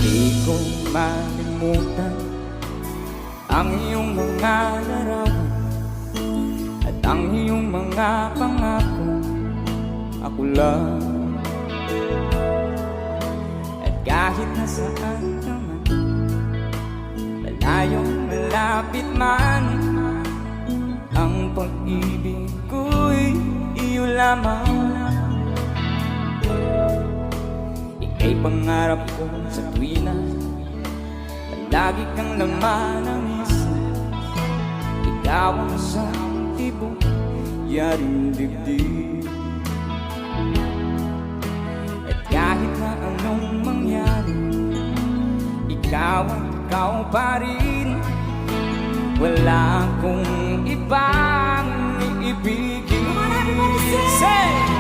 Di ko malimutan ang iyong mga larawan at ang iyong mga pangako. Ako lang, at kahit nasaan naman, malayong malapit man, ang pag-ibig ko'y iyo lamang. Ika'y pangarap ko sa tuwina, lagi kang laman ng isip. Ikaw ang isang tibok, yaring dibdib. At kahit na anong mangyari, ikaw at ikaw pa rin. Wala akong ibang iibigin. Come on, everybody sing! Say!